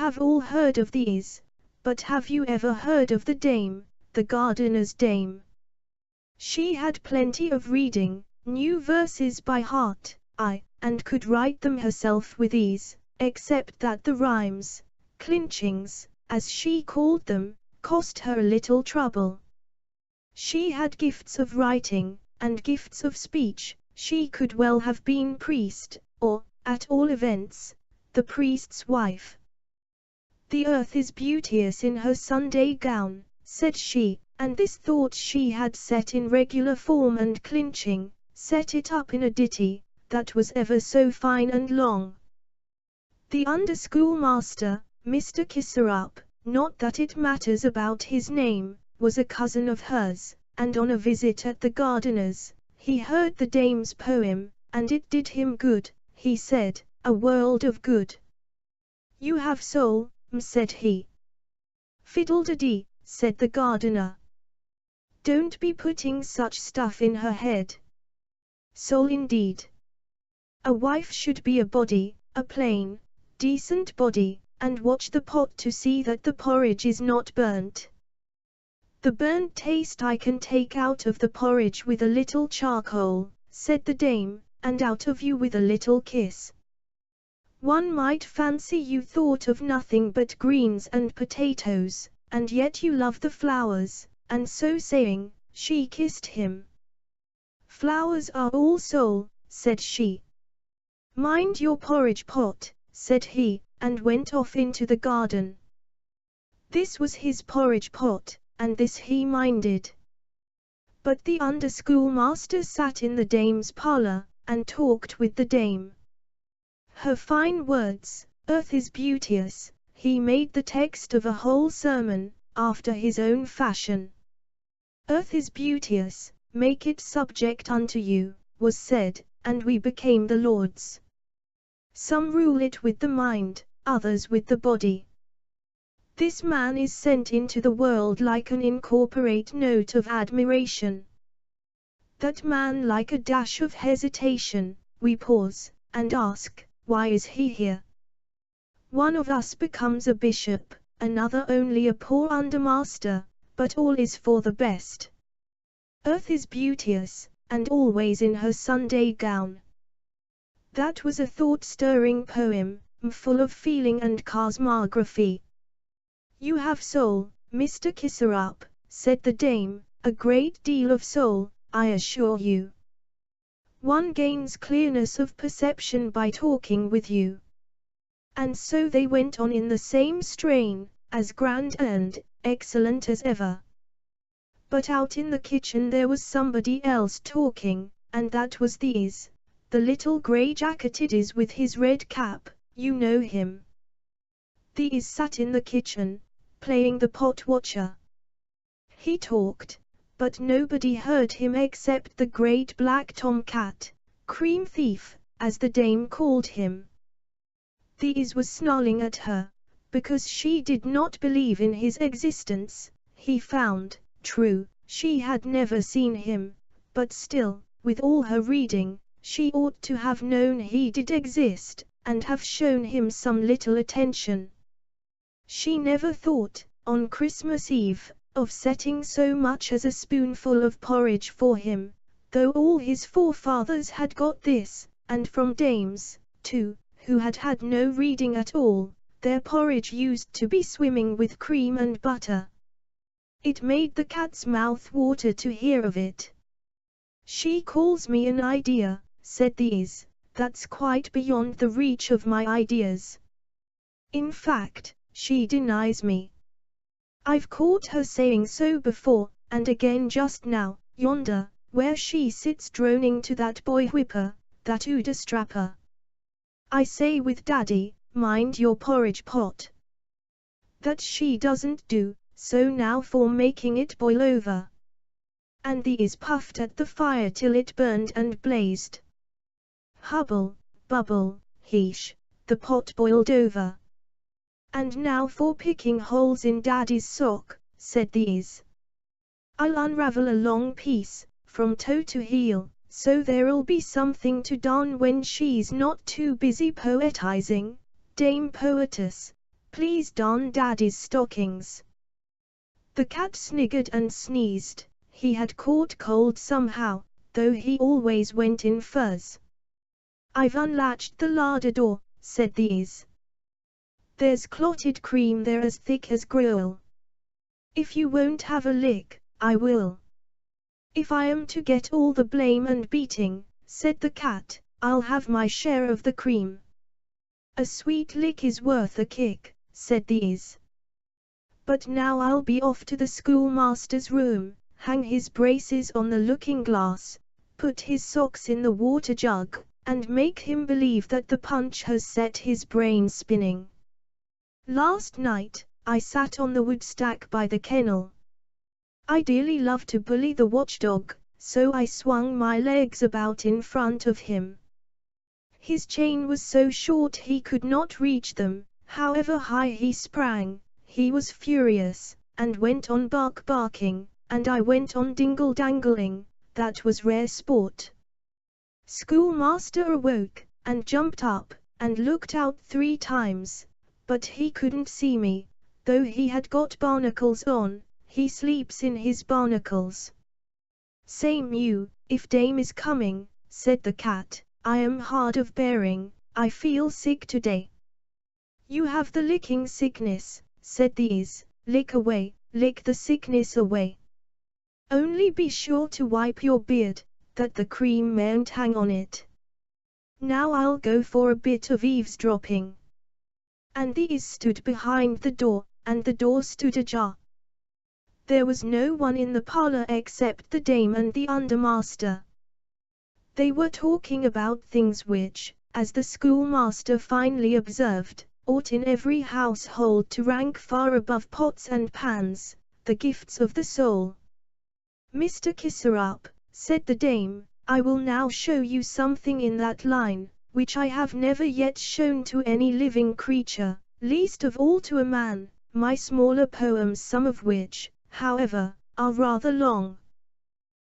have all heard of these, but have you ever heard of the dame, the gardener's dame? She had plenty of reading, knew verses by heart, and could write them herself with ease, except that the rhymes, clinchings, as she called them, cost her a little trouble. She had gifts of writing, and gifts of speech. She could well have been priest, or, at all events, the priest's wife. "The earth is beauteous in her Sunday gown," said she, and this thought she had set in regular form and clinching, set it up in a ditty, that was ever so fine and long. The under-schoolmaster, Mr. Kisserup, not that it matters about his name, was a cousin of hers, and on a visit at the gardener's, he heard the dame's poem, and it did him good, he said, a world of good. "You have soul, said he. "Fiddle-de-dee," said the gardener. "Don't be putting such stuff in her head. Soul indeed. A wife should be a body, a plain, decent body, and watch the pot to see that the porridge is not burnt. The burnt taste I can take out of the porridge with a little charcoal," said the dame, "and out of you with a little kiss. One might fancy you thought of nothing but greens and potatoes, and yet you love the flowers," and so saying, she kissed him. "Flowers are all soul," said she. "Mind your porridge pot," said he, and went off into the garden. This was his porridge pot, and this he minded. But the under-schoolmaster sat in the dame's parlour, and talked with the dame. Her fine words, "Earth is beauteous," he made the text of a whole sermon, after his own fashion. "Earth is beauteous, make it subject unto you," was said, and we became the lords. Some rule it with the mind, others with the body. This man is sent into the world like an incorporate note of admiration. That man like a dash of hesitation. We pause, and ask, why is he here? One of us becomes a bishop, another only a poor undermaster, but all is for the best. Earth is beauteous, and always in her Sunday gown. That was a thought-stirring poem, full of feeling and cosmography. "You have soul, Mr. Kisserup," said the dame, "a great deal of soul, I assure you. One gains clearness of perception by talking with you." And so they went on in the same strain, as grand and excellent as ever. But out in the kitchen there was somebody else talking, and that was the little grey-jacketed with his red cap, you know him. These sat in the kitchen, playing the pot-watcher. He talked, but nobody heard him except the great black tomcat, cream thief, as the dame called him. These was snarling at her, because she did not believe in his existence. He found, true, she had never seen him, but still, with all her reading, she ought to have known he did exist, and have shown him some little attention. She never thought, on Christmas Eve, of setting so much as a spoonful of porridge for him, though all his forefathers had got this, and from dames, too, who had had no reading at all, their porridge used to be swimming with cream and butter. It made the cat's mouth water to hear of it. "She calls me an idea," said these, "that's quite beyond the reach of my ideas. In fact, she denies me. I've caught her saying so before, and again just now, yonder, where she sits droning to that boy whipper, that Ooda-strapper. I say with Daddy, mind your porridge pot. That she doesn't do, so now for making it boil over." And these puffed at the fire till it burned and blazed. Hubble, bubble, heesh, the pot boiled over. "And now for picking holes in Daddy's sock," said these. "I'll unravel a long piece, from toe to heel, so there'll be something to darn when she's not too busy poetizing. Dame Poetess, Please darn Daddy's stockings." The cat sniggered and sneezed. He had caught cold somehow, though he always went in furs. "I've unlatched the larder door," said the is. "There's clotted cream there as thick as gruel. If you won't have a lick, I will." "If I am to get all the blame and beating," said the cat, "I'll have my share of the cream." "A sweet lick is worth a kick," said the is. "But now I'll be off to the schoolmaster's room, hang his braces on the looking-glass, put his socks in the water jug, and make him believe that the punch has set his brain spinning. Last night, I sat on the woodstack by the kennel. I dearly love to bully the watchdog, so I swung my legs about in front of him. His chain was so short he could not reach them, however high he sprang. He was furious, and went on barking, and I went on dingle-dangling. That was rare sport." Schoolmaster awoke, and jumped up, and looked out 3 times, but he couldn't see me, though he had got barnacles on. He sleeps in his barnacles. "Same you, if Dame is coming," said the cat. "I am hard of bearing, I feel sick today." "You have the licking sickness," said the is. "Lick away, lick the sickness away. Only be sure to wipe your beard, that the cream mayn't hang on it. Now I'll go for a bit of eavesdropping." And the is stood behind the door, and the door stood ajar. There was no one in the parlor except the dame and the undermaster. They were talking about things which, as the schoolmaster finally observed, ought in every household to rank far above pots and pans, the gifts of the soul. "Mr. Kisser-up," said the dame, "I will now show you something in that line, which I have never yet shown to any living creature, least of all to a man, my smaller poems, some of which, however, are rather long.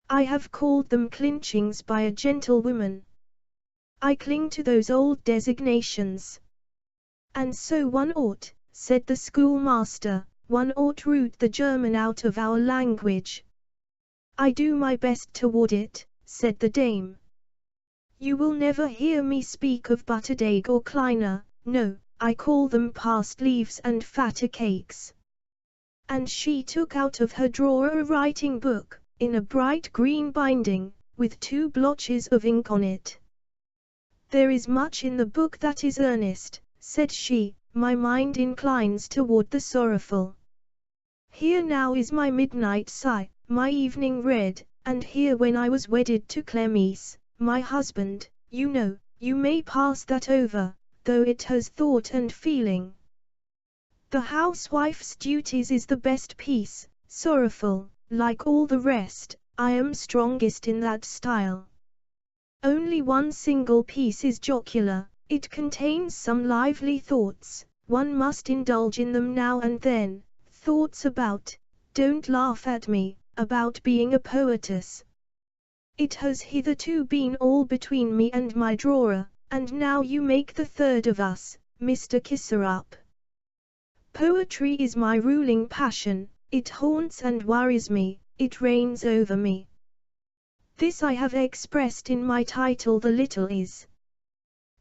I have called them clinchings by a gentlewoman. I cling to those old designations. And so one ought," said the schoolmaster, "one ought root the German out of our language." "I do my best toward it," said the dame. "You will never hear me speak of buttered egg or kleiner, no, I call them parsed leaves and fatter cakes." And she took out of her drawer a writing book, in a bright green binding, with 2 blotches of ink on it. "There is much in the book that is earnest," said she, "my mind inclines toward the sorrowful. Here now is my midnight sigh, my evening read, and here when I was wedded to Clemis, my husband, you know, you may pass that over, though it has thought and feeling. The housewife's duties is the best piece, sorrowful, like all the rest, I am strongest in that style. Only one single piece is jocular, it contains some lively thoughts, one must indulge in them now and then, thoughts about, don't laugh at me, about being a poetess. It has hitherto been all between me and my drawer, and now you make the third of us, Mr. Kisser-up. Poetry is my ruling passion, it haunts and worries me, it reigns over me. This I have expressed in my title, The Little Is.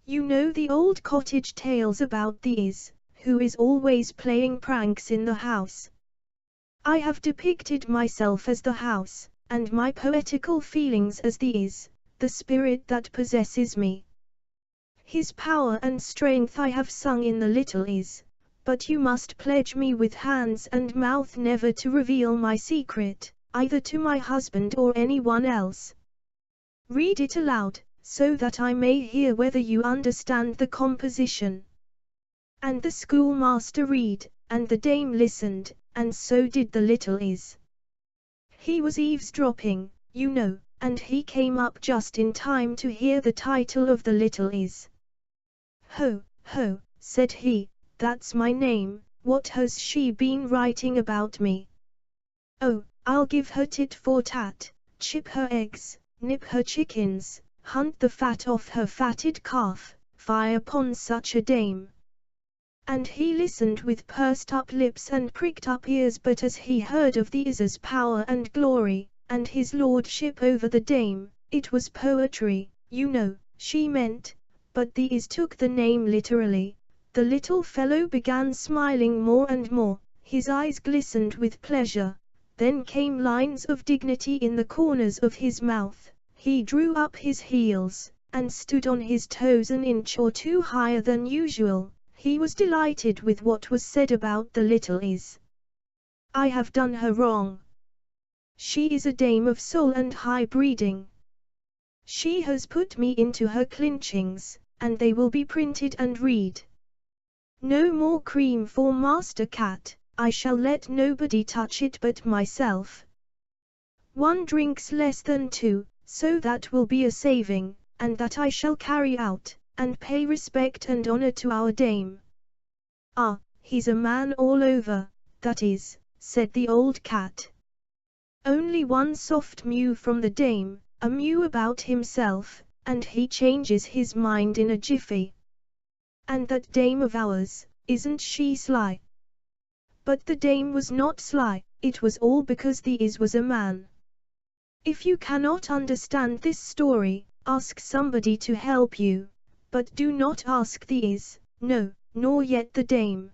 You know the old cottage tales about the is, who is always playing pranks in the house. I have depicted myself as the house, and my poetical feelings as the is, the spirit that possesses me. His power and strength I have sung in The Little Is, but you must pledge me with hands and mouth never to reveal my secret, either to my husband or anyone else. Read it aloud, so that I may hear whether you understand the composition." And the schoolmaster read, and the dame listened, and so did the little is. He was eavesdropping, you know, and he came up just in time to hear the title of the little is. "Ho, ho," said he, "that's my name, what has she been writing about me? Oh, I'll give her tit for tat, chip her eggs, nip her chickens, hunt the fat off her fatted calf, fie upon such a dame. And he listened with pursed up lips and pricked up ears, but as he heard of the Is's power and glory, and his lordship over the dame, it was poetry, you know, she meant, but the Is took the name literally. The little fellow began smiling more and more, his eyes glistened with pleasure, then came lines of dignity in the corners of his mouth, he drew up his heels, and stood on his toes an inch or two higher than usual. He was delighted with what was said about the little Is. I have done her wrong. She is a dame of soul and high breeding. She has put me into her clinchings, and they will be printed and read. No more cream for Master Cat, I shall let nobody touch it but myself. 1 drinks less than 2, so that will be a saving, and that I shall carry out, and pay respect and honor to our dame. Ah, he's a man all over, that is, said the old cat. Only one soft mew from the dame, a mew about himself, and he changes his mind in a jiffy. And that dame of ours, isn't she sly? But the dame was not sly, it was all because the Is was a man. If you cannot understand this story, ask somebody to help you, but do not ask the Is, no, nor yet the dame.